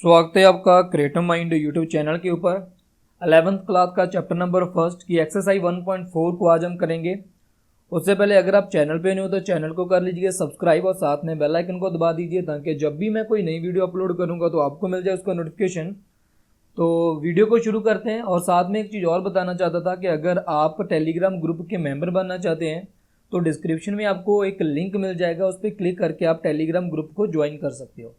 स्वागत है आपका क्रिएटिव माइंड यूट्यूब चैनल के ऊपर। 11th क्लास का चैप्टर नंबर फर्स्ट की एक्सरसाइज 1.4 को आज हम करेंगे। उससे पहले अगर आप चैनल पे नहीं हो तो चैनल को कर लीजिए सब्सक्राइब और साथ में बेल आइकन को दबा दीजिए ताकि जब भी मैं कोई नई वीडियो अपलोड करूँगा तो आपको मिल जाए उसका नोटिफिकेशन। तो वीडियो को शुरू करते हैं। और साथ में एक चीज़ और बताना चाहता था कि अगर आप टेलीग्राम ग्रुप के मेंबर बनना चाहते हैं तो डिस्क्रिप्शन में आपको एक लिंक मिल जाएगा, उस पर क्लिक करके आप टेलीग्राम ग्रुप को ज्वाइन कर सकते हो।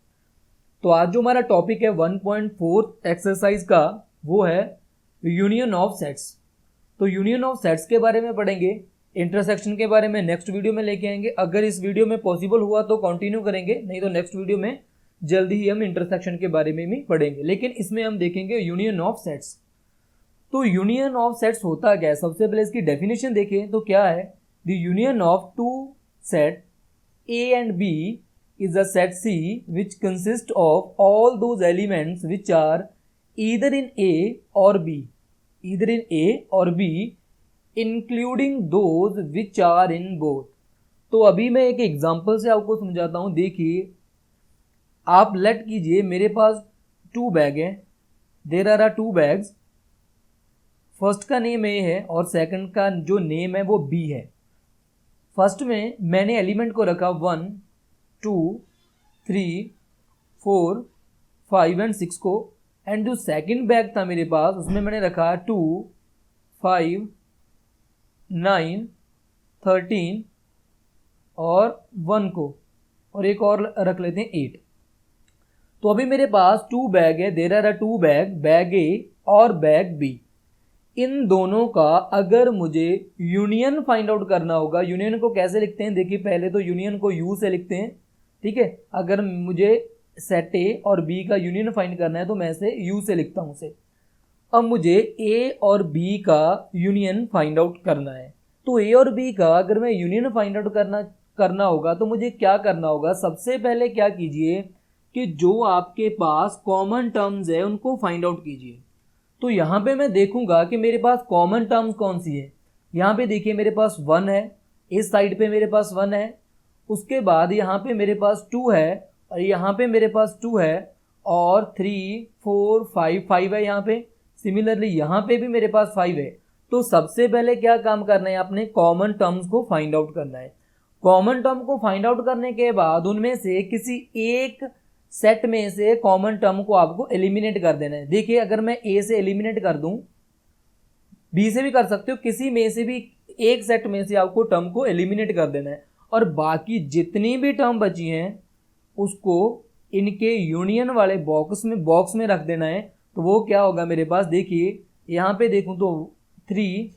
तो आज जो हमारा टॉपिक है 1.4 एक्सरसाइज का वो है यूनियन ऑफ सेट्स। तो यूनियन ऑफ सेट्स के बारे में पढ़ेंगे, इंटरसेक्शन के बारे में नेक्स्ट वीडियो में लेके आएंगे। अगर इस वीडियो में पॉसिबल हुआ तो कंटिन्यू करेंगे, नहीं तो नेक्स्ट वीडियो में जल्दी ही हम इंटरसेक्शन के बारे में भी पढ़ेंगे, लेकिन इसमें हम देखेंगे यूनियन ऑफ सेट्स। तो यूनियन ऑफ सेट्स होता क्या है, सबसे पहले इसकी डेफिनेशन देखें तो क्या है। The union of two set A and B is a set C which consists of all those elements which are either in A or B, including those which are in both। तो अभी मैं एक example से आपको समझाता हूँ। देखिए, आप लेट कीजिए मेरे पास 2 बैग है, देयर आर 2 बैग्स। फर्स्ट का नेम A है और सेकंड का जो नेम है वो B है। फर्स्ट में मैंने एलिमेंट को रखा 1, 2, 3, 4, 5 एंड 6 को, एंड जो सेकंड बैग था मेरे पास उसमें मैंने रखा 2, 5, 9, 13 और 1 को, और एक और रख लेते हैं 8। तो अभी मेरे पास 2 बैग है, देयर आर 2 बैग, बैग ए और बैग बी। इन दोनों का अगर मुझे यूनियन फाइंड आउट करना होगा, यूनियन को कैसे लिखते हैं देखिए, पहले तो यूनियन को यू से लिखते हैं, ठीक है। अगर मुझे सेट ए और बी का यूनियन फाइंड करना है तो मैं इसे यू से लिखता हूं उसे। अब मुझे ए और बी का यूनियन फाइंड आउट करना है। तो ए और बी का अगर मैं यूनियन फाइंड आउट करना होगा तो मुझे क्या करना होगा, सबसे पहले क्या कीजिए कि जो आपके पास कॉमन टर्म्स है उनको फाइंड आउट कीजिए। तो यहाँ पे मैं देखूंगा कि मेरे पास कॉमन टर्म्स कौन सी है। यहाँ पे देखिए मेरे पास 1 है, इस साइड पे मेरे पास 1 है, उसके बाद यहाँ पे मेरे पास 2 है और यहाँ पे मेरे पास 2 है, और 3, 4, 5 है यहाँ पे। सिमिलरली यहाँ पे भी मेरे पास 5 है। तो सबसे पहले क्या काम करना है, आपने कॉमन टर्म्स को फाइंड आउट करना है। कॉमन टर्म को फाइंड आउट करने के बाद उनमें से किसी एक सेट में से कॉमन टर्म को आपको एलिमिनेट कर देना है। देखिए, अगर मैं ए से एलिमिनेट कर दूं, बी से भी कर सकते हो, किसी में से भी एक सेट में से आपको टर्म को एलिमिनेट कर देना है, और बाकी जितनी भी टर्म बची हैं उसको इनके यूनियन वाले बॉक्स में रख देना है। तो वो क्या होगा मेरे पास, देखिए यहाँ पे देखूं तो 3,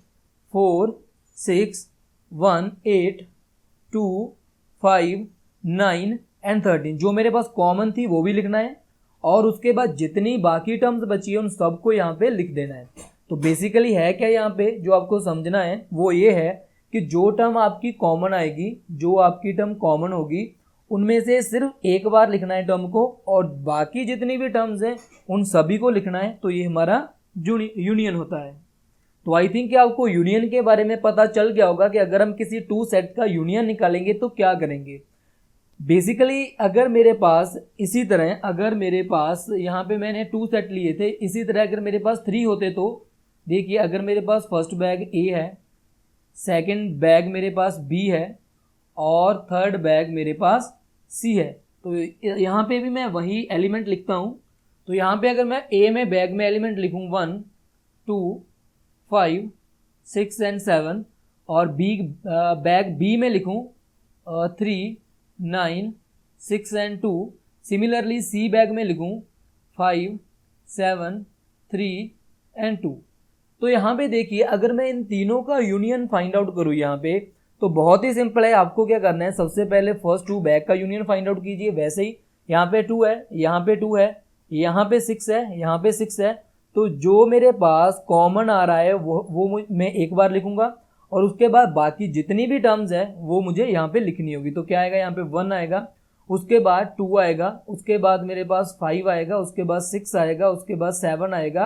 4, 6, 1, 8, 2, 5, 9 एंड 13 जो मेरे पास कॉमन थी वो भी लिखना है, और उसके बाद जितनी बाकी टर्म्स बची है उन सबको यहाँ पे लिख देना है। तो बेसिकली है क्या, यहाँ पे जो आपको समझना है वो ये है कि जो टर्म आपकी कॉमन आएगी, जो आपकी टर्म कॉमन होगी, उनमें से सिर्फ एक बार लिखना है टर्म को, और बाकी जितनी भी टर्म्स हैं उन सभी को लिखना है। तो ये हमारा यूनियन होता है। तो आई थिंक कि आपको यूनियन के बारे में पता चल गया होगा कि अगर हम किसी 2 सेट का यूनियन निकालेंगे तो क्या करेंगे। बेसिकली अगर मेरे पास इसी तरह, अगर मेरे पास यहाँ पे मैंने 2 सेट लिए थे, इसी तरह अगर मेरे पास 3 होते तो देखिए, अगर मेरे पास फर्स्ट बैग ए है, सेकंड बैग मेरे पास बी है और थर्ड बैग मेरे पास सी है, तो यहाँ पे भी मैं वही एलिमेंट लिखता हूँ। तो यहाँ पे अगर मैं ए में बैग में एलिमेंट लिखूँ 1, 2, 5, 6 एंड 7, और बैग बी में लिखूँ 3, 9, 6 एंड 2, सिमिलरली सी बैग में लिखूँ 5, 7, 3 एंड 2। तो यहाँ पे देखिए, अगर मैं इन तीनों का यूनियन फाइंड आउट करूँ यहाँ पे, तो बहुत ही सिंपल है। आपको क्या करना है, सबसे पहले फर्स्ट 2 बैग का यूनियन फाइंड आउट कीजिए। वैसे ही यहाँ पे 2 है, यहाँ पे 2 है, यहाँ पे 6 है, यहाँ पे 6 है। तो जो मेरे पास कॉमन आ रहा है वो मैं एक बार लिखूंगा, और उसके बाद बाकी जितनी भी टर्म्स है वो मुझे यहाँ पे लिखनी होगी। तो क्या आएगा, यहाँ पे 1 आएगा, उसके बाद 2 आएगा, उसके बाद मेरे पास 5 आएगा, उसके बाद 6 आएगा, उसके बाद 7 आएगा,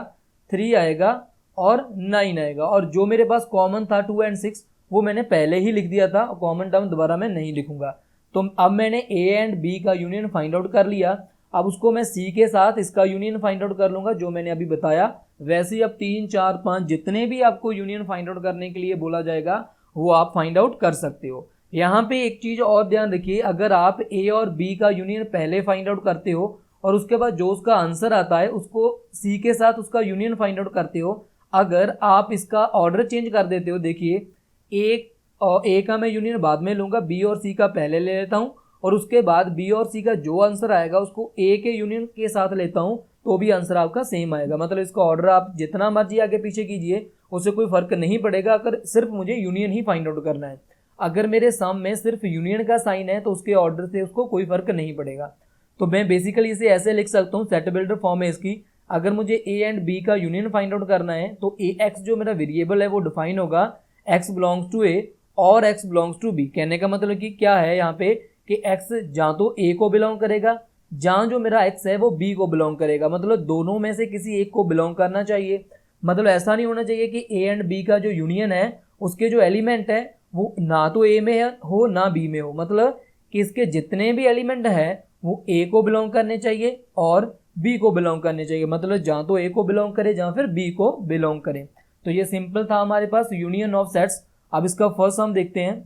3 आएगा और 9 आएगा। और जो मेरे पास कॉमन था 2 एंड 6 वो मैंने पहले ही लिख दिया था, कॉमन टर्म दोबारा मैं नहीं लिखूंगा। तो अब मैंने ए एंड बी का यूनियन फाइंड आउट कर लिया। अब उसको मैं सी के साथ इसका यूनियन फाइंड आउट कर लूँगा, जो मैंने अभी बताया। वैसे ही अब 3, 4, 5 जितने भी आपको यूनियन फाइंड आउट करने के लिए बोला जाएगा वो आप फाइंड आउट कर सकते हो। यहाँ पे एक चीज़ और ध्यान रखिए, अगर आप ए और बी का यूनियन पहले फाइंड आउट करते हो और उसके बाद जो उसका आंसर आता है उसको सी के साथ उसका यूनियन फाइंड आउट करते हो, अगर आप इसका ऑर्डर चेंज कर देते हो, देखिए ए का मैं यूनियन बाद में लूँगा, बी और सी का पहले ले लेता हूँ और उसके बाद बी और सी का जो आंसर आएगा उसको ए के यूनियन के साथ लेता हूँ, तो भी आंसर आपका सेम आएगा। मतलब इसका ऑर्डर आप जितना मर्जी आगे पीछे कीजिए उससे कोई फर्क नहीं पड़ेगा, अगर सिर्फ मुझे यूनियन ही फाइंड आउट करना है। अगर मेरे सम में सिर्फ यूनियन का साइन है तो उसके ऑर्डर से उसको कोई फर्क नहीं पड़ेगा। तो मैं बेसिकली इसे ऐसे लिख सकता हूँ, सेट बिल्डर फॉर्म है इसकी। अगर मुझे ए एंड बी का यूनियन फाइंड आउट करना है तो ए एक्स जो मेरा वेरिएबल है वो डिफाइन होगा एक्स बिलोंग्स टू ए और एक्स बिलोंग्स टू बी। कहने का मतलब कि क्या है यहाँ पे कि एक्स जहाँ तो ए को बिलोंग करेगा, जहाँ जो मेरा एक्स है वो बी को बिलोंग करेगा। मतलब दोनों में से किसी एक को बिलोंग करना चाहिए। मतलब ऐसा नहीं होना चाहिए कि ए एंड बी का जो यूनियन है उसके जो एलिमेंट है वो ना तो ए में हो ना बी में हो। मतलब कि इसके जितने भी एलिमेंट है वो ए को बिलोंग करने चाहिए और बी को बिलोंग करने चाहिए। मतलब जहाँ तो ए को बिलोंग करे जहाँ फिर बी को बिलोंग करे। तो ये सिंपल था हमारे पास यूनियन ऑफ सेट्स। अब इसका फर्स्ट सम देखते हैं।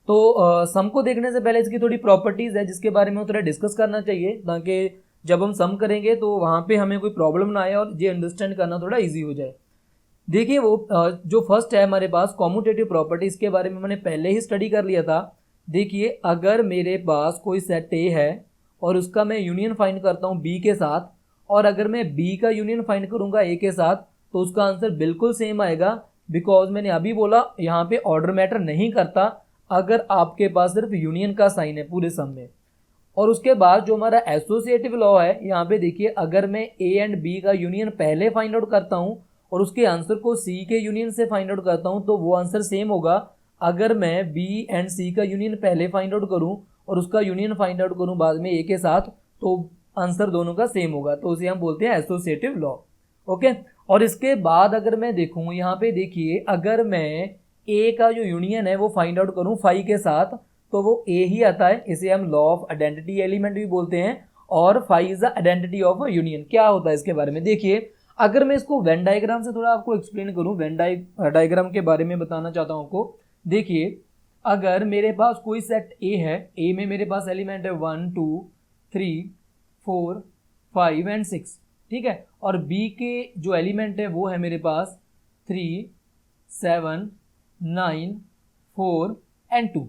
तो सम को देखने से पहले इसकी थोड़ी प्रॉपर्टीज है जिसके बारे में थोड़ा डिस्कस करना चाहिए, ताकि जब हम सम करेंगे तो वहाँ पे हमें कोई प्रॉब्लम ना आए और ये अंडरस्टैंड करना थोड़ा इजी हो जाए। देखिए वो जो फर्स्ट है हमारे पास कॉम्यूटेटिव प्रॉपर्टी, इसके बारे में मैंने पहले ही स्टडी कर लिया था। देखिए अगर मेरे पास कोई सेट ए है और उसका मैं यूनियन फाइंड करता हूँ बी के साथ, और अगर मैं बी का यूनियन फाइंड करूँगा ए के साथ तो उसका आंसर बिल्कुल सेम आएगा। बिकॉज मैंने अभी बोला यहाँ पे ऑर्डर मैटर नहीं करता अगर आपके पास सिर्फ यूनियन का साइन है पूरे सम में। और उसके बाद जो हमारा एसोसिएटिव लॉ है, यहाँ पे देखिए अगर मैं ए एंड बी का यूनियन पहले फाइंड आउट करता हूँ और उसके आंसर को सी के यूनियन से फाइंड आउट करता हूँ तो वो आंसर सेम होगा। अगर मैं बी एंड सी का यूनियन पहले फाइंड आउट करूँ और उसका यूनियन फाइंड आउट करूँ बाद में ए के साथ तो आंसर दोनों का सेम होगा। तो उसे हम बोलते हैं एसोसिएटिव लॉ। ओके। और इसके बाद अगर मैं देखूँ यहाँ पे देखिए अगर मैं ए का जो यूनियन है वो फाइंड आउट करूँ फाई के साथ तो वो ए ही आता है। इसे हम लॉ ऑफ आइडेंटिटी एलिमेंट भी बोलते हैं और phi is the identity of a union. क्या होता है इसके बारे में देखिए, अगर मैं इसको वेन डायग्राम से थोड़ा आपको एक्सप्लेन करूं, वेन डायग्राम के बारे में बताना चाहता हूं आपको। देखिए अगर मेरे पास कोई सेट ए है, ए में मेरे पास एलिमेंट है 1 2 3 4 5 एंड 6, ठीक है। और बी के जो एलिमेंट है वो है मेरे पास 3 7 9 4 एंड 2।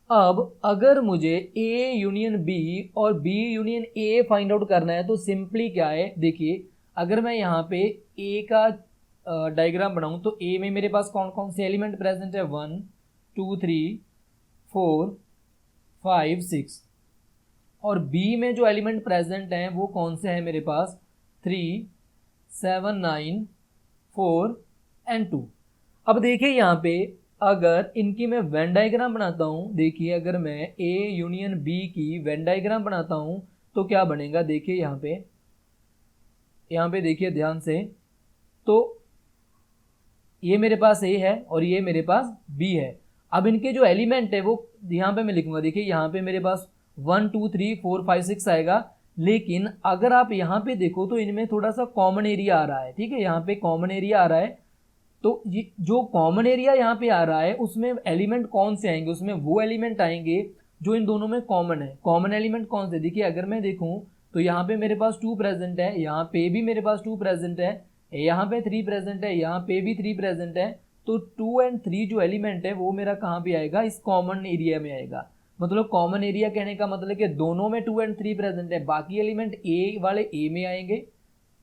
अब अगर मुझे ए यूनियन बी और B union A find out करना है तो सिंपली क्या है, देखिए अगर मैं यहाँ पे ए का डायग्राम बनाऊँ तो ए में मेरे पास कौन कौन से एलिमेंट प्रेजेंट है 1 2 3 4 5 6, और बी में जो एलिमेंट प्रेजेंट हैं वो कौन से हैं मेरे पास 3 7 9 4 एंड 2। अब देखिए यहाँ पे अगर इनकी मैं वेन डायग्राम बनाता हूँ, देखिए अगर मैं ए यूनियन बी की वेन डायग्राम बनाता हूँ तो क्या बनेगा, देखिए यहाँ पे देखिए ध्यान से, तो ये मेरे पास ए है और ये मेरे पास बी है। अब इनके जो एलिमेंट है वो यहाँ पे मैं लिखूंगा, देखिए यहाँ पे मेरे पास 1 2 3 4 5 6 आएगा। लेकिन अगर आप यहाँ पे देखो तो इनमें थोड़ा सा कॉमन एरिया आ रहा है, ठीक है। यहाँ पे कॉमन एरिया आ रहा है, तो ये जो कॉमन एरिया यहाँ पे आ रहा है उसमें एलिमेंट कौन से आएंगे, उसमें वो एलिमेंट आएंगे जो इन दोनों में कॉमन है। कॉमन एलिमेंट कौन से, देखिए अगर मैं देखूँ तो यहाँ पे मेरे पास 2 प्रेजेंट है, यहाँ पे भी मेरे पास 2 प्रेजेंट है, यहाँ पे 3 प्रेजेंट है, यहाँ पे भी 3 प्रेजेंट है। तो 2 एंड 3 जो एलिमेंट है वो मेरा कहाँ पे आएगा, इस कॉमन एरिया में आएगा। मतलब कॉमन एरिया कहने का मतलब कि दोनों में 2 एंड 3 प्रेजेंट है, बाकी एलिमेंट ए वाले ए में आएंगे।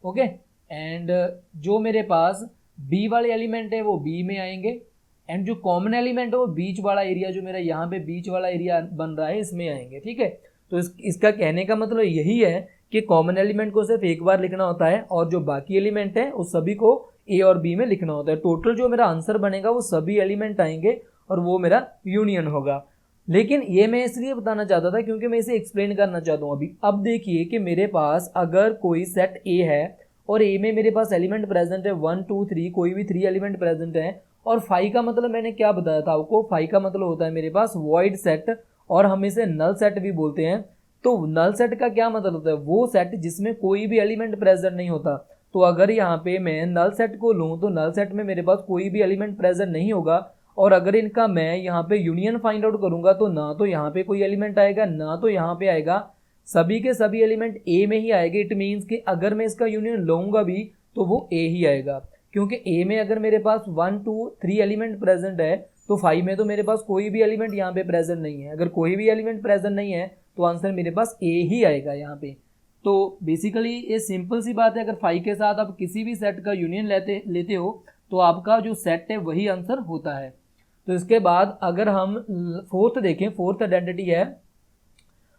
ओके। एंड जो मेरे पास बी वाले एलिमेंट है वो बी में आएंगे, एंड जो कॉमन एलिमेंट है वो बीच वाला एरिया, जो मेरा यहाँ पे बीच वाला एरिया बन रहा है, इसमें आएंगे, ठीक है। तो इसका कहने का मतलब यही है कि कॉमन एलिमेंट को सिर्फ एक बार लिखना होता है और जो बाकी एलिमेंट है उस सभी को ए और बी में लिखना होता है। टोटल जो मेरा आंसर बनेगा वो सभी एलिमेंट आएंगे और वो मेरा यूनियन होगा। लेकिन ये मैं इसलिए बताना चाहता था क्योंकि मैं इसे एक्सप्लेन करना चाहता हूँ अभी। अब देखिए कि मेरे पास अगर कोई सेट ए है और ए में मेरे पास एलिमेंट प्रेजेंट है 1 2 3, कोई भी 3 एलिमेंट प्रेजेंट है, और फाई का मतलब मैंने क्या बताया था आपको, फाई का मतलब होता है मेरे पास वॉइड सेट और हम इसे नल सेट भी बोलते हैं। तो नल सेट का क्या मतलब होता है, वो सेट जिसमें कोई भी एलिमेंट प्रेजेंट नहीं होता। तो अगर यहाँ पे मैं नल सेट को लूँ तो नल सेट में मेरे पास कोई भी एलिमेंट प्रेजेंट नहीं होगा, और अगर इनका मैं यहाँ पे यूनियन फाइंड आउट करूंगा तो ना तो यहाँ पे कोई एलिमेंट आएगा ना तो यहाँ पे आएगा, सभी के सभी एलिमेंट ए में ही आएंगे। इट मीन्स कि अगर मैं इसका यूनियन लूंगा भी तो वो ए ही आएगा, क्योंकि ए में अगर मेरे पास 1 2 3 एलिमेंट प्रेजेंट है तो 5 में तो मेरे पास कोई भी एलिमेंट यहाँ पे प्रेजेंट नहीं है। अगर कोई भी एलिमेंट प्रेजेंट नहीं है तो आंसर मेरे पास ए ही आएगा यहाँ पे। तो बेसिकली ये सिंपल सी बात है, अगर 5 के साथ आप किसी भी सेट का यूनियन लेते हो तो आपका जो सेट है वही आंसर होता है। तो इसके बाद अगर हम फोर्थ देखें, फोर्थ आइडेंटिटी है,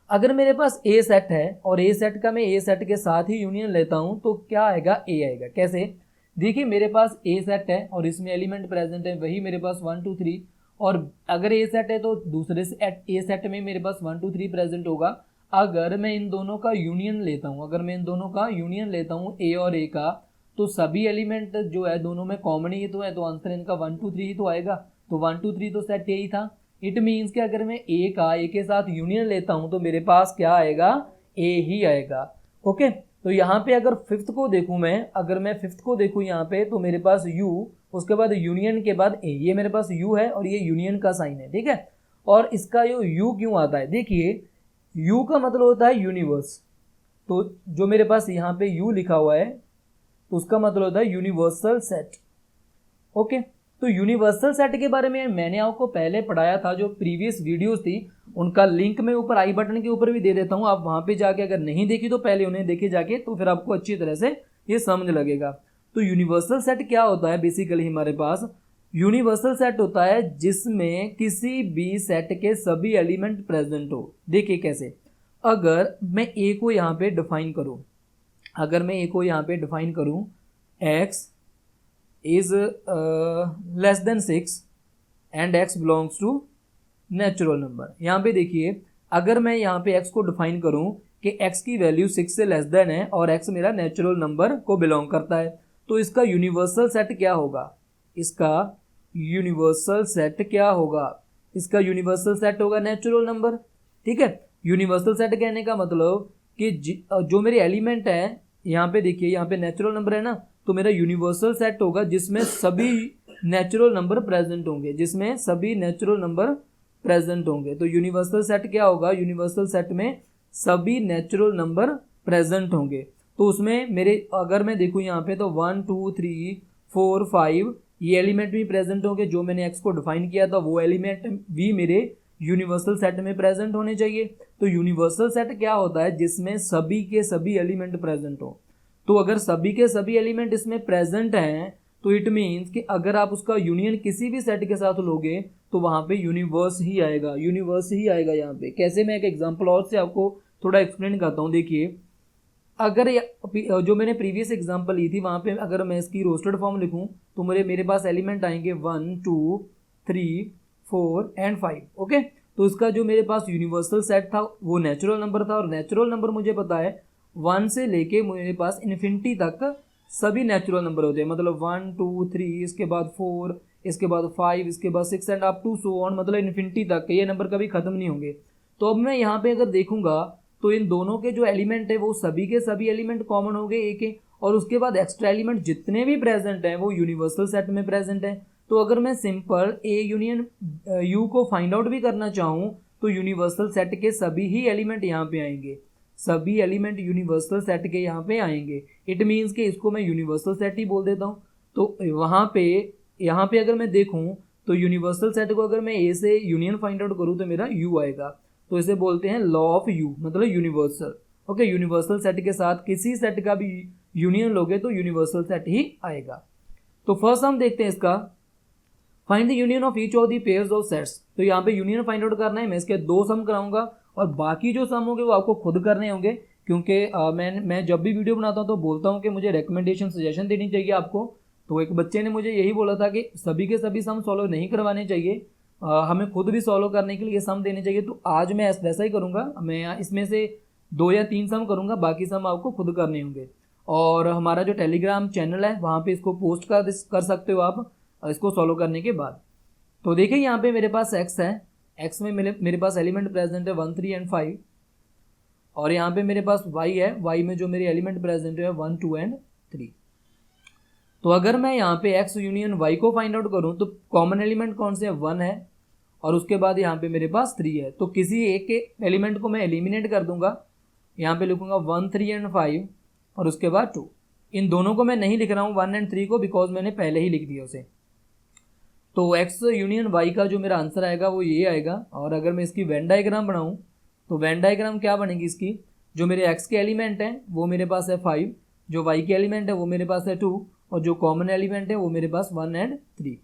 अगर मेरे पास ए सेट है और ए सेट का मैं ए सेट के साथ ही यूनियन लेता हूं तो क्या आएगा, ए आएगा। कैसे, देखिए मेरे पास ए सेट है और इसमें एलिमेंट प्रेजेंट है वही मेरे पास 1 2 3, और अगर ए सेट है तो दूसरे से ए सेट में मेरे पास 1 2 3 प्रेजेंट होगा। अगर मैं इन दोनों का यूनियन लेता हूँ, अगर मैं इन दोनों का यूनियन लेता हूँ ए और ए का, तो सभी एलिमेंट जो है दोनों में कॉमन ही तो है, तो आंसर इनका 1 2 3 ही तो आएगा। तो 1 2 3 तो सेट ए ही था। इट मीन्स कि अगर मैं ए का ए के साथ यूनियन लेता हूं तो मेरे पास क्या आएगा, ए ही आएगा। ओके, तो यहाँ पे अगर फिफ्थ को देखूं मैं, अगर मैं फिफ्थ को देखूं यहाँ पे तो मेरे पास यू, उसके बाद यूनियन के बाद ए, ये मेरे पास यू है और ये यूनियन का साइन है, ठीक है। और इसका यो यू क्यों आता है, देखिए यू का मतलब होता है यूनिवर्स, तो जो मेरे पास यहाँ पे यू लिखा हुआ है तो उसका मतलब होता है यूनिवर्सल सेट। ओके, तो यूनिवर्सल सेट के बारे में मैंने आपको पहले पढ़ाया था, जो प्रीवियस वीडियोस थी उनका लिंक मैं ऊपर आई बटन के ऊपर भी दे देता हूं, आप वहां पे जाके अगर नहीं देखी तो पहले उन्हें देखे जाके, तो फिर आपको अच्छी तरह से ये समझ लगेगा। तो यूनिवर्सल सेट क्या होता है, बेसिकली हमारे पास यूनिवर्सल सेट होता है जिसमें किसी भी सेट के सभी एलिमेंट प्रेजेंट हो। देखिए कैसे, अगर मैं ए को यहाँ पे डिफाइन करूँ, अगर मैं ए को यहाँ पे डिफाइन करूँ, x is less than 6 and x belongs to natural number. यहाँ पे देखिए अगर मैं यहाँ पे x को डिफाइन करूँ कि x की वैल्यू 6 से लेस देन है और x मेरा नेचुरल नंबर को बिलोंग करता है, तो इसका यूनिवर्सल सेट क्या होगा, इसका यूनिवर्सल सेट क्या होगा, इसका यूनिवर्सल सेट होगा नेचुरल नंबर, ठीक है। यूनिवर्सल सेट कहने का मतलब कि जो मेरे एलिमेंट है, यहाँ पे देखिए यहाँ पे नेचुरल नंबर है ना, तो मेरा यूनिवर्सल सेट होगा जिसमें सभी नेचुरल नंबर प्रेजेंट होंगे, जिसमें सभी नेचुरल नंबर प्रेजेंट होंगे। तो यूनिवर्सल सेट क्या होगा, यूनिवर्सल सेट में सभी नेचुरल नंबर प्रेजेंट होंगे। तो उसमें मेरे अगर मैं देखूँ यहाँ पे तो 1 2 3 4 5 ये एलिमेंट भी प्रेजेंट होंगे, जो मैंने एक्स को डिफाइन किया था वो एलिमेंट भी मेरे यूनिवर्सल सेट में प्रेजेंट होने चाहिए। तो यूनिवर्सल सेट क्या होता है, जिसमें सभी के सभी एलिमेंट प्रेजेंट हो। तो अगर सभी के सभी एलिमेंट इसमें प्रेजेंट हैं तो इट मीन्स कि अगर आप उसका यूनियन किसी भी सेट के साथ लोगे तो वहां पे यूनिवर्स ही आएगा, यूनिवर्स ही आएगा। यहाँ पे कैसे, मैं एक एग्जांपल और से आपको थोड़ा एक्सप्लेन करता हूँ। देखिए अगर जो मैंने प्रीवियस एग्जांपल ली थी वहां पे अगर मैं इसकी रोस्टेड फॉर्म लिखूं तो मेरे पास एलिमेंट आएंगे 1 2 3 4 एंड 5। ओके, तो इसका जो मेरे पास यूनिवर्सल सेट था वो नेचुरल नंबर था, और नेचुरल नंबर मुझे पता है 1 से लेके मेरे पास इन्फिनिटी तक सभी नेचुरल नंबर होते हैं, मतलब 1 2 3 इसके बाद 4 इसके बाद 5 इसके बाद 6 and up to so on, मतलब इन्फिनिटी तक ये नंबर कभी खत्म नहीं होंगे। तो अब मैं यहाँ पे अगर देखूंगा तो इन दोनों के जो एलिमेंट है वो सभी के सभी एलिमेंट कॉमन हो गए ए के, और उसके बाद एक्स्ट्रा एलिमेंट जितने भी प्रेजेंट हैं वो यूनिवर्सल सेट में प्रेजेंट है। तो अगर मैं सिंपल ए यूनियन यू को फाइंड आउट भी करना चाहूँ तो यूनिवर्सल सेट के सभी ही एलिमेंट यहाँ पे आएंगे, सभी एलिमेंट यूनिवर्सल सेट के यहाँ पे आएंगे। इट मीन्स कि इसको मैं यूनिवर्सल सेट ही बोल देता हूँ। तो वहाँ पे यहाँ पे अगर मैं देखूँ तो यूनिवर्सल सेट को अगर मैं ए से यूनियन फाइंड आउट करूँ तो मेरा यू आएगा, तो इसे बोलते हैं लॉ ऑफ यू, मतलब यूनिवर्सल। ओके, यूनिवर्सल सेट के साथ किसी सेट का भी यूनियन लोगे तो यूनिवर्सल सेट ही आएगा। तो फर्स्ट हम देखते हैं इसका, find the union of each of the pairs of sets. तो यहाँ पे यूनियन फाइंड आउट करना है, मैं इसके 2 सम कराऊंगा और बाकी जो सम होंगे वो आपको खुद करने होंगे, क्योंकि मैं जब भी वीडियो बनाता हूँ तो बोलता हूँ कि मुझे रिकमेंडेशन सजेशन देनी चाहिए आपको। तो एक बच्चे ने मुझे यही बोला था कि सभी के सभी सम सॉल्व नहीं करवाने चाहिए, हमें खुद भी सॉल्व करने के लिए सम देने चाहिए। तो आज मैं वैसा ही करूँगा, मैं इसमें से 2 या 3 सम करूँगा, बाकी सम आपको खुद करने होंगे। और हमारा जो टेलीग्राम चैनल है वहाँ पे इसको पोस्ट कर सकते हो आप इसको सॉल्व करने के बाद। तो देखिए यहाँ पे मेरे पास एक्स है, एक्स में मेरे पास एलिमेंट प्रेजेंट है 1 3 एंड 5। और यहाँ पे मेरे पास y है, y में जो मेरे एलिमेंट प्रेजेंट है 1 2 एंड 3। तो अगर मैं यहाँ पे x यूनियन y को फाइंड आउट करूँ तो कॉमन एलिमेंट कौन से है, 1 है, और उसके बाद यहाँ पे मेरे पास 3 है। तो किसी एक के एलिमेंट को मैं एलिमिनेट कर दूंगा, यहाँ पे लिखूंगा 1 3 एंड 5 और उसके बाद 2। इन दोनों को मैं नहीं लिख रहा हूँ 1 एंड 3 को, बिकॉज मैंने पहले ही लिख दिया उसे। तो x यूनियन y का जो मेरा आंसर आएगा वो ये आएगा। और अगर मैं इसकी वेन डायग्राम बनाऊँ तो वेन डायग्राम क्या बनेगी इसकी, जो मेरे x के एलिमेंट हैं वो मेरे पास है 5, जो y के एलिमेंट है वो मेरे पास है 2, और जो कॉमन एलिमेंट है वो मेरे पास 1 एंड 3।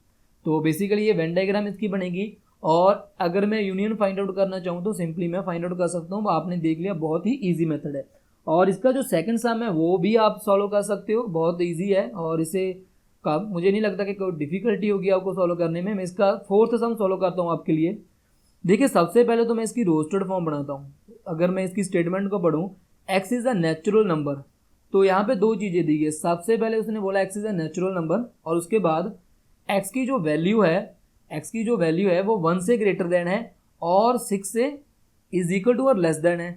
तो बेसिकली ये वेन डायग्राम इसकी बनेगी। और अगर मैं यूनियन फाइंड आउट करना चाहूँ तो सिंपली मैं फाइंड आउट कर सकता हूँ, आपने देख लिया, बहुत ही ईजी मेथड है। और इसका जो सेकंड सम है वो भी आप सॉल्व कर सकते हो, बहुत ईजी है, और इसे का मुझे नहीं लगता कि कोई डिफिकल्टी होगी आपको सॉल्व करने में। मैं इसका फोर्थ सम सॉल्व करता हूँ आपके लिए। देखिए सबसे पहले तो मैं इसकी रोस्टेड फॉर्म बनाता हूँ। अगर मैं इसकी स्टेटमेंट को पढ़ूँ, X is a natural number, तो यहाँ पे दो चीज़ें दी है। सबसे पहले उसने बोला x is a natural number, और उसके बाद एक्स की जो वैल्यू है वो 1 से ग्रेटर देन है और 6 से इज इक्वल टू और लेस देन है।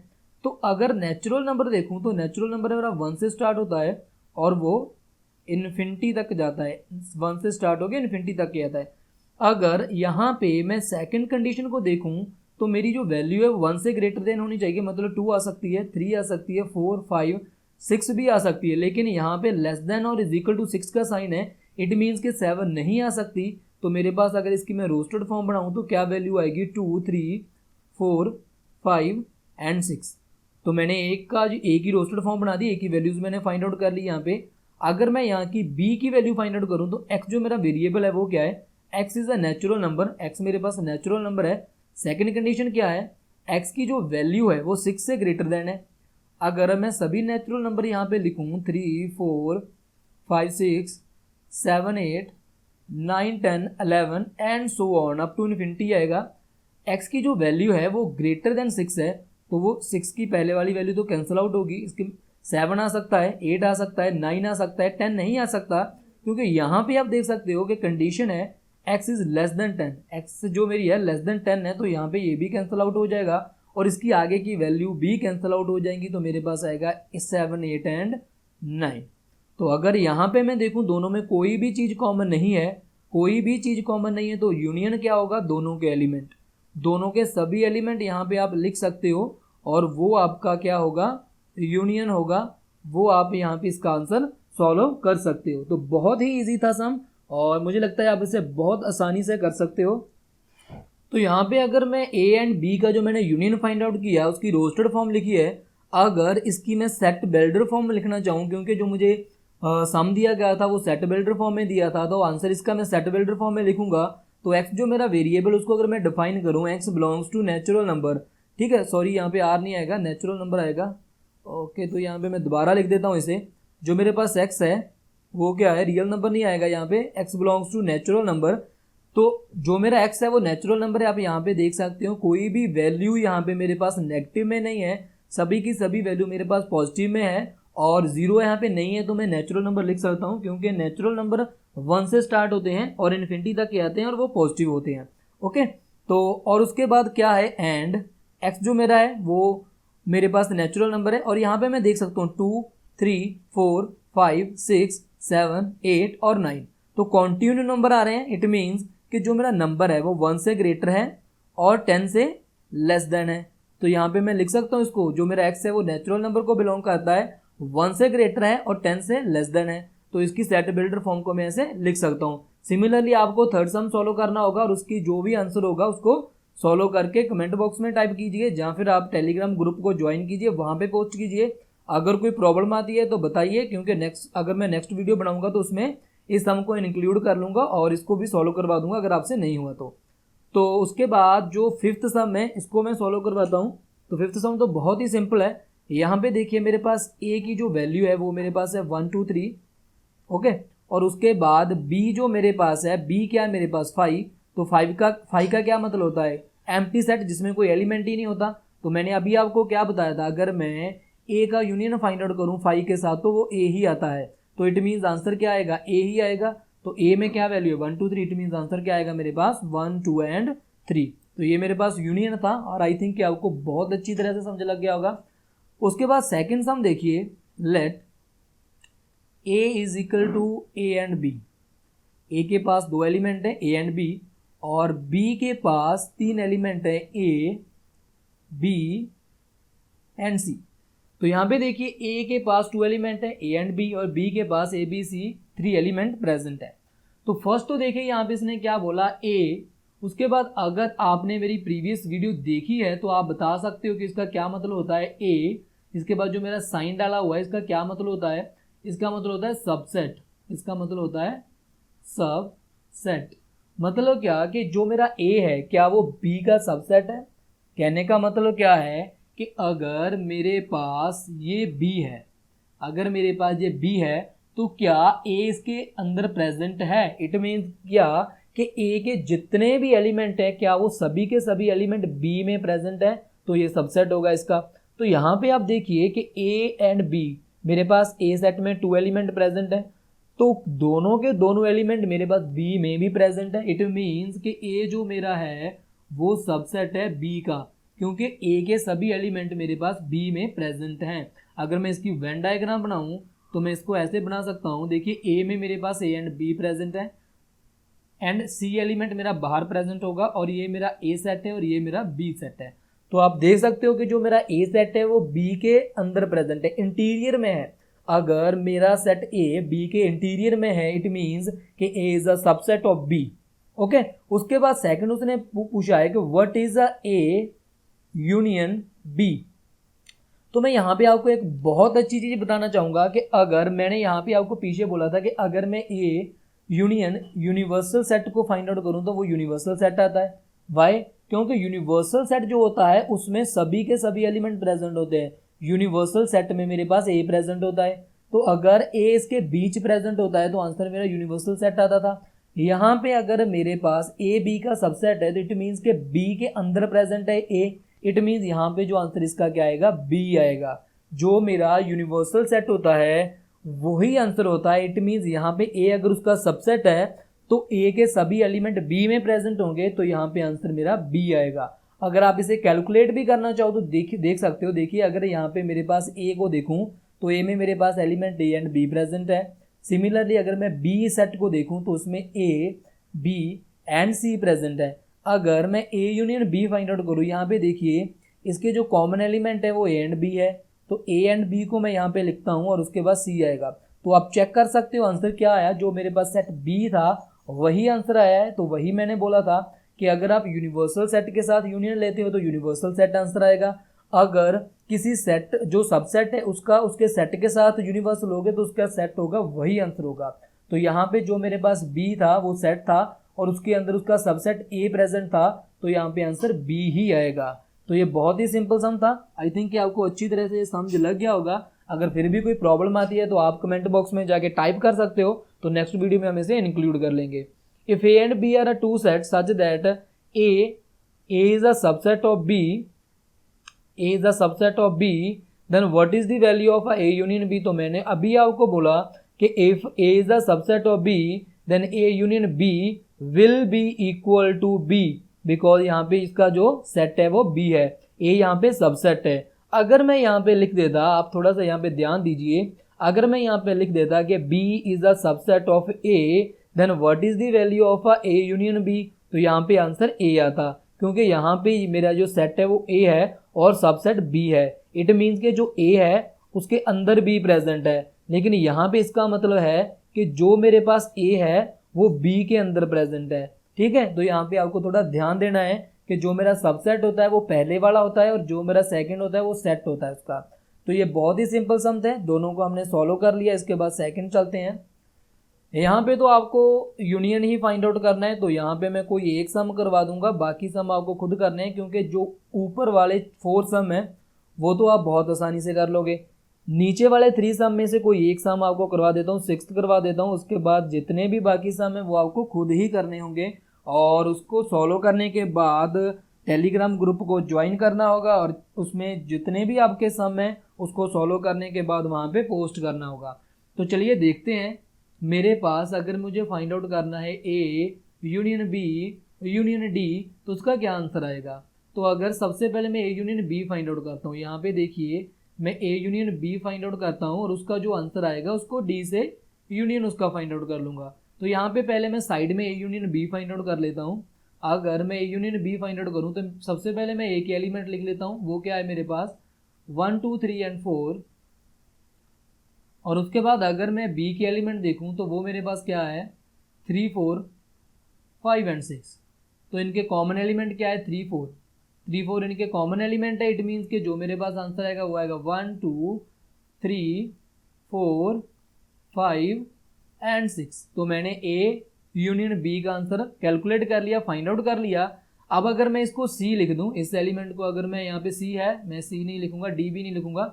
तो अगर नेचुरल नंबर देखूँ तो नेचुरल नंबर मेरा 1 से स्टार्ट होता है और वो इन्फिनिटी तक जाता है, 1 से स्टार्ट होकर इन्फिनिटी तक जाता है। अगर यहाँ पे मैं सेकंड कंडीशन को देखूँ तो मेरी जो वैल्यू है 1 से ग्रेटर देन होनी चाहिए, मतलब 2 आ सकती है, 3 आ सकती है, 4 5 6 भी आ सकती है। लेकिन यहाँ पे लेस देन और इज इक्वल टू 6 का साइन है, इट मीन्स कि 7 नहीं आ सकती। तो मेरे पास अगर इसकी मैं रोस्टेड फॉर्म बनाऊँ तो क्या वैल्यू आएगी, 2 3 4 5 एंड 6। तो मैंने एक ही रोस्टेड फॉर्म बना दी, एक ही वैल्यूज मैंने फाइंड आउट कर ली यहाँ पे। अगर मैं यहाँ की b की वैल्यू फाइंड आउट करूँ तो x जो मेरा वेरिएबल है वो क्या है, x is a natural number, x मेरे पास नेचुरल नंबर है। सेकंड कंडीशन क्या है, x की जो वैल्यू है वो 6 से ग्रेटर देन है। अगर मैं सभी नेचुरल नंबर यहाँ पे लिखूँ 3 4 5 6 7 8 9 10 11 and so on up to infinity आएगा, x की जो वैल्यू है वो ग्रेटर देन 6 है, तो वो 6 की पहले वाली वैल्यू तो कैंसिल आउट होगी। इसकी 7 आ सकता है, 8 आ सकता है, 9 आ सकता है, 10 नहीं आ सकता, क्योंकि यहाँ पे आप देख सकते हो कि कंडीशन है x is less than 10, x जो मेरी है लेस देन 10 है, तो यहाँ पे ये भी कैंसिल आउट हो जाएगा और इसकी आगे की वैल्यू भी कैंसिल आउट हो जाएंगी। तो मेरे पास आएगा 7 8 एंड 9। तो अगर यहाँ पे मैं देखूँ दोनों में कोई भी चीज़ कॉमन नहीं है, तो यूनियन क्या होगा, दोनों के एलिमेंट, दोनों के सभी एलिमेंट यहाँ पे आप लिख सकते हो और वो आपका क्या होगा, यूनियन होगा। वो आप यहाँ पे इसका आंसर सॉल्व कर सकते हो। तो बहुत ही इजी था सम, और मुझे लगता है आप इसे बहुत आसानी से कर सकते हो। तो यहाँ पे अगर मैं a एंड b का जो मैंने यूनियन फाइंड आउट किया उसकी रोस्टेड फॉर्म लिखी है, अगर इसकी मैं सेट बिल्डर फॉर्म में लिखना चाहूँ, क्योंकि जो मुझे सम दिया गया था वो सेट बिल्डर फॉर्म में दिया था, तो आंसर इसका मैं सेट बिल्डर फॉर्म में लिखूंगा। तो x जो मेरा वेरिएबल उसको अगर मैं डिफाइन करूँ, x belongs to natural number, ठीक है, सॉरी यहाँ पे r नहीं आएगा, नेचुरल नंबर आएगा। ओके, तो यहाँ पे मैं दोबारा लिख देता हूँ इसे, जो मेरे पास x है वो क्या है, रियल नंबर नहीं आएगा यहाँ पे, x belongs to natural number. तो जो मेरा x है वो नेचुरल नंबर है, आप यहाँ पे देख सकते हो कोई भी वैल्यू यहाँ पे मेरे पास नेगेटिव में नहीं है, सभी की सभी वैल्यू मेरे पास पॉजिटिव में है, और जीरो यहाँ पे नहीं है। तो मैं नेचुरल नंबर लिख सकता हूँ, क्योंकि नेचुरल नंबर 1 से स्टार्ट होते हैं और इन्फिनिटी तक के आते हैं और वो पॉजिटिव होते हैं। ओके, तो और उसके बाद क्या है, एंड x जो मेरा है वो मेरे पास नेचुरल नंबर है, और यहाँ पे मैं देख सकता हूँ 2 3 4 5 6 7 8 और 9, तो कॉन्टिन्यू नंबर आ रहे हैं। इट मीन्स कि जो मेरा नंबर है वो 1 से ग्रेटर है और 10 से लेस देन है। तो यहाँ पे मैं लिख सकता हूँ इसको, जो मेरा x है वो नेचुरल नंबर को बिलोंग करता है, 1 से ग्रेटर है और 10 से लेस देन है, तो इसकी सेट बिल्डर फॉर्म को मैं ऐसे लिख सकता हूँ। सिमिलरली आपको थर्ड सम सॉल्व करना होगा और उसकी जो भी आंसर होगा उसको सॉल्व करके कमेंट बॉक्स में टाइप कीजिए, या फिर आप टेलीग्राम ग्रुप को ज्वाइन कीजिए, वहाँ पे पोस्ट कीजिए। अगर कोई प्रॉब्लम आती है तो बताइए, क्योंकि अगर मैं नेक्स्ट वीडियो बनाऊंगा तो उसमें इस सम को इंक्लूड कर लूँगा और इसको भी सॉल्व करवा दूंगा अगर आपसे नहीं हुआ तो उसके बाद जो फिफ्थ सम है इसको मैं सॉल्व करवाता हूँ। तो फिफ्थ सम तो बहुत ही सिंपल है। यहाँ पे देखिए मेरे पास a की जो वैल्यू है वो मेरे पास है 1 2 3, ओके, और उसके बाद b जो मेरे पास है, b क्या है मेरे पास 5, तो 5 का क्या मतलब होता है, एम्प्टी सेट जिसमें कोई एलिमेंट ही नहीं होता। तो मैंने अभी आपको क्या बताया था, अगर मैं a का यूनियन फाइंड आउट करूँ 5 के साथ तो वो a ही आता है, तो इट मीन्स आंसर क्या आएगा, a ही आएगा। तो a में क्या वैल्यू है 1 2 3, इट मीन्स आंसर क्या आएगा मेरे पास 1 2 एंड 3। तो ये मेरे पास यूनियन था और आई थिंक कि आपको बहुत अच्छी तरह से समझ लग गया होगा। उसके बाद सेकंड सम देखिए, let A is equal to A and B. A के पास 2 एलिमेंट है ए एंड बी, और बी के पास 3 एलिमेंट है ए बी एंड सी। तो यहाँ पे देखिए ए के पास 2 एलिमेंट है ए एंड बी, और बी के पास A B C 3 element present है। तो फर्स्ट तो देखिए यहाँ पे इसने क्या बोला ए, उसके बाद अगर आपने मेरी प्रीवियस वीडियो देखी है तो आप बता सकते हो कि इसका क्या मतलब होता है ए। इसके बाद जो मेरा साइन डाला हुआ है इसका क्या मतलब होता है, इसका मतलब होता है सबसेट, इसका मतलब होता है सबसेट। मतलब क्या कि जो मेरा ए है क्या वो बी का सबसेट है। कहने का मतलब क्या है कि अगर मेरे पास ये बी है, अगर मेरे पास ये बी है तो क्या ए इसके अंदर प्रेजेंट है। इट मीन्स क्या कि ए के जितने भी एलिमेंट है क्या वो सभी के सभी एलिमेंट बी में प्रेजेंट है, तो ये सबसेट होगा इसका। तो यहाँ पे आप देखिए कि ए एंड बी, मेरे पास ए सेट में 2 एलिमेंट प्रेजेंट है, तो दोनों के दोनों एलिमेंट मेरे पास बी में भी प्रेजेंट है। इट मीन्स कि ए जो मेरा है वो सबसेट है बी का, क्योंकि ए के सभी एलिमेंट मेरे पास बी में प्रेजेंट हैं। अगर मैं इसकी वेन डायग्राम बनाऊं तो मैं इसको ऐसे बना सकता हूं, देखिए ए में मेरे पास ए एंड बी प्रेजेंट है, एंड सी एलिमेंट मेरा बाहर प्रेजेंट होगा, और ये मेरा ए सेट है और ये मेरा बी सेट है। तो आप देख सकते हो कि जो मेरा ए सेट है वो बी के अंदर प्रेजेंट है, इंटीरियर में है। अगर मेरा सेट ए बी के इंटीरियर में है इट मीन्स कि A is a subset of B. Okay, उसके बाद सेकंड उसने पूछा है कि what is a A union B. तो मैं यहाँ पे आपको एक बहुत अच्छी चीज बताना चाहूंगा कि अगर मैंने यहाँ पे आपको पीछे बोला था कि अगर मैं ए यूनियन यूनिवर्सल सेट को फाइंड आउट करूं तो वो यूनिवर्सल सेट आता है। वाई? क्योंकि यूनिवर्सल सेट जो होता है उसमें सभी के सभी एलिमेंट प्रेजेंट होते हैं। यूनिवर्सल सेट में मेरे पास ए प्रेजेंट होता है, तो अगर ए इसके बीच प्रेजेंट होता है तो आंसर मेरा यूनिवर्सल सेट आता था। यहाँ पे अगर मेरे पास ए बी का सबसेट है तो इट मीन्स के बी के अंदर प्रेजेंट है ए, इट मीन्स यहाँ पे जो आंसर इसका क्या आएगा, बी आएगा। जो मेरा यूनिवर्सल सेट होता है वही आंसर होता है। इट मीन्स यहाँ पे ए अगर उसका सबसेट है तो ए के सभी एलिमेंट बी में प्रेजेंट होंगे, तो यहाँ पे आंसर मेरा बी आएगा। अगर आप इसे कैलकुलेट भी करना चाहो तो देख सकते हो। देखिए अगर यहाँ पे मेरे पास ए को देखूँ तो ए में मेरे पास element A and B present है। सिमिलरली अगर मैं बी सेट को देखूँ तो उसमें A B and C present है। अगर मैं A union B find out करूँ, यहाँ पे देखिए इसके जो कॉमन एलिमेंट है वो ए एंड बी है, तो ए एंड बी को मैं यहाँ पे लिखता हूँ और उसके बाद सी आएगा। तो आप चेक कर सकते हो आंसर क्या आया। जो मेरे पास सेट बी था वही आंसर आया है। तो वही मैंने बोला था कि अगर आप यूनिवर्सल सेट के साथ यूनियन लेते हो तो यूनिवर्सल सेट आंसर आएगा। अगर किसी सेट जो सबसेट है उसका उसके सेट के साथ यूनिवर्सल लोगे तो उसका सेट होगा वही आंसर होगा। तो यहाँ पे जो मेरे पास बी था वो सेट था और उसके अंदर उसका सबसेट ए प्रेजेंट था, तो यहाँ पे आंसर बी ही आएगा। तो ये बहुत ही सिंपल सम था। आई थिंक कि आपको अच्छी तरह से समझ लग गया होगा। अगर फिर भी कोई प्रॉब्लम आती है तो आप कमेंट बॉक्स में जाके टाइप कर सकते हो, तो नेक्स्ट वीडियो में हम इसे इंक्लूड कर लेंगे। If A and B are a two set such that A is a subset of B, A is a subset of B, then what is the value of A union B. तो मैंने अभी आपको बोला कि if A is a subset of B then A union B will be equal to B, because यहाँ पे इसका जो सेट है वो बी है, ए यहाँ पे सबसेट है। अगर मैं यहाँ पे लिख देता, आप थोड़ा सा यहाँ पे ध्यान दीजिए, अगर मैं यहाँ पे लिख देता कि B is a subset of A then what is the value of a A union B, तो यहाँ पे आंसर ए आता, क्योंकि यहाँ पे मेरा जो सेट है वो ए है और सबसेट बी है। इट मीन्स के जो ए है उसके अंदर बी प्रेजेंट है, लेकिन यहाँ पे इसका मतलब है कि जो मेरे पास ए है वो बी के अंदर प्रेजेंट है। ठीक है, तो यहाँ पे आपको थोड़ा ध्यान देना है कि जो मेरा सबसेट होता है वो पहले वाला होता है और जो मेरा सेकंड होता है वो सेट होता है उसका। तो ये बहुत ही सिंपल सम थे, दोनों को हमने सॉल्व कर लिया। इसके बाद सेकंड चलते हैं। यहाँ पे तो आपको यूनियन ही फाइंड आउट करना है, तो यहाँ पे मैं कोई एक सम करवा दूंगा, बाकी सम आपको खुद करने हैं, क्योंकि जो ऊपर वाले 4 सम है वो तो आप बहुत आसानी से कर लोगे। नीचे वाले 3 सम में से कोई एक सम आपको करवा देता हूँ, 6th करवा देता हूँ। उसके बाद जितने भी बाकी सम है वो आपको खुद ही करने होंगे, और उसको सॉल्व करने के बाद टेलीग्राम ग्रुप को ज्वाइन करना होगा, और उसमें जितने भी आपके सम हैं उसको सॉल्व करने के बाद वहाँ पे पोस्ट करना होगा। तो चलिए देखते हैं। मेरे पास अगर मुझे फाइंड आउट करना है A union B union D, तो उसका क्या आंसर आएगा। तो अगर सबसे पहले मैं A union B find out करता हूँ, यहाँ पे देखिए मैं A union B find out करता हूँ और उसका जो आंसर आएगा उसको डी से यूनियन उसका फाइंड आउट कर लूँगा। तो यहाँ पे पहले मैं साइड में A union B find out कर लेता हूँ। अगर मैं A union B find out करूँ तो सबसे पहले मैं ए के एलिमेंट लिख लेता हूँ, वो क्या है मेरे पास 1 2 3 एंड 4। और उसके बाद अगर मैं बी के एलिमेंट देखूँ तो वो मेरे पास क्या है 3 4 5 एंड 6। तो इनके कॉमन एलिमेंट क्या है 3 4 इनके कॉमन एलिमेंट है। इट मीन्स कि जो मेरे पास आंसर आएगा वो आएगा 1 2 3 4 5 एंड 6। तो मैंने ए यूनियन बी का आंसर कैलकुलेट कर लिया, फाइंड आउट कर लिया। अब अगर मैं इसको सी लिख दूं, इस एलिमेंट को अगर मैं यहाँ पे सी है, मैं सी नहीं लिखूंगा, डी भी नहीं लिखूंगा,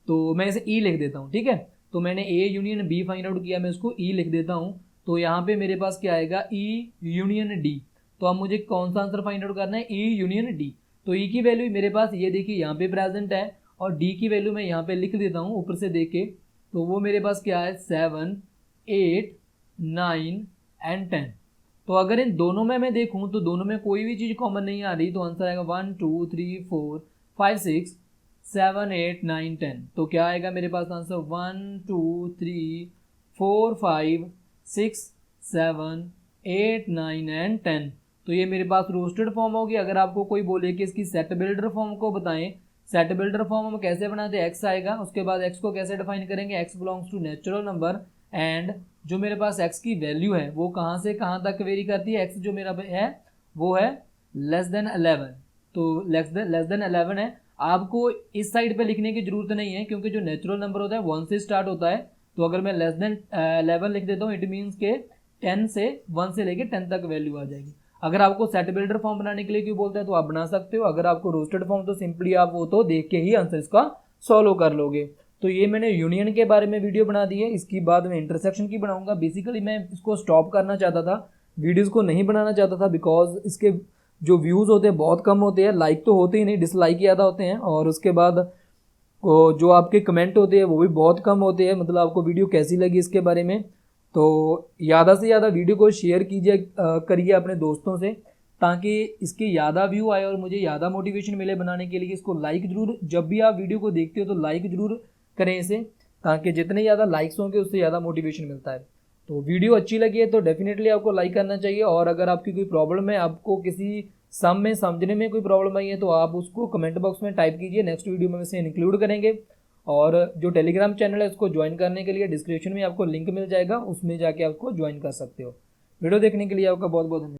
तो मैं इसे ई लिख देता हूँ। ठीक है, तो मैंने A union B find out किया, मैं इसको ई लिख देता हूँ। तो यहाँ पे मेरे पास क्या आएगा ई यूनियन डी। तो अब मुझे कौन सा आंसर फाइंड आउट करना है, ई यूनियन डी। तो ई की वैल्यू मेरे पास ये देखिए यहाँ पे प्रेजेंट है और डी की वैल्यू मैं यहाँ पे लिख देता हूँ ऊपर से देख के। तो वो मेरे पास क्या है 7 8 9 एंड 10। तो अगर इन दोनों में मैं देखूं तो दोनों में कोई भी चीज़ कॉमन नहीं आ रही, तो आंसर आएगा 1 2 3 4 5 6 7 8 9 10। तो क्या आएगा मेरे पास आंसर 1 2 3 4 5 6 7 8 9 एंड 10। तो ये मेरे पास रोस्टेड फॉर्म होगी। अगर आपको कोई बोले कि इसकी सेट बिल्डर फॉर्म को बताएं, सेट बिल्डर फॉर्म हम कैसे बनाते हैं, एक्स आएगा, उसके बाद एक्स को कैसे डिफाइन करेंगे, x belongs to natural number and जो मेरे पास x की वैल्यू है वो कहाँ से कहाँ तक वेरी करती है, x जो मेरा है वो है लेस देन 11। तो लेस देन 11 है। आपको इस साइड पे लिखने की जरूरत नहीं है क्योंकि जो नेचुरल नंबर होता है 1 से स्टार्ट होता है। तो अगर मैं लेस देन 11 लिख देता हूँ इट मीन्स के 10 से 1 से लेके 10 तक वैल्यू आ जाएगी। अगर आपको सेट बिल्डर फॉर्म बनाने के लिए क्यों बोलते हैं तो आप बना सकते हो। अगर आपको रोस्टेड फॉर्म तो सिंपली आप वो तो देख के ही आंसर इसका सॉल्व कर लोगे। तो ये मैंने यूनियन के बारे में वीडियो बना दी है, इसकी बाद में इंटरसेक्शन की बनाऊंगा। बेसिकली मैं इसको स्टॉप करना चाहता था, वीडियोस को नहीं बनाना चाहता था बिकॉज इसके जो व्यूज़ होते हैं बहुत कम होते हैं, लाइक तो होते ही नहीं, डिसलाइक ज़्यादा होते हैं। और उसके बाद जो आपके कमेंट होते हैं वो भी बहुत कम होते हैं, मतलब आपको वीडियो कैसी लगी इसके बारे में। तो ज़्यादा से ज़्यादा वीडियो को शेयर कीजिए, करिए अपने दोस्तों से, ताकि इसके ज़्यादा व्यू आए और मुझे ज़्यादा मोटिवेशन मिले बनाने के लिए। इसको लाइक ज़रूर, जब भी आप वीडियो को देखते हो तो लाइक ज़रूर करें इसे, ताकि जितने ज़्यादा लाइक्स होंगे उससे ज़्यादा मोटिवेशन मिलता है। तो वीडियो अच्छी लगी है तो डेफिनेटली आपको लाइक करना चाहिए। और अगर आपकी कोई प्रॉब्लम है, आपको किसी सम में समझने में कोई प्रॉब्लम आई है तो आप उसको कमेंट बॉक्स में टाइप कीजिए, नेक्स्ट वीडियो में इसे इंक्लूड करेंगे। और जो टेलीग्राम चैनल है उसको ज्वाइन करने के लिए डिस्क्रिप्शन में आपको लिंक मिल जाएगा, उसमें जाके आपको ज्वाइन कर सकते हो। वीडियो देखने के लिए आपका बहुत बहुत धन्यवाद।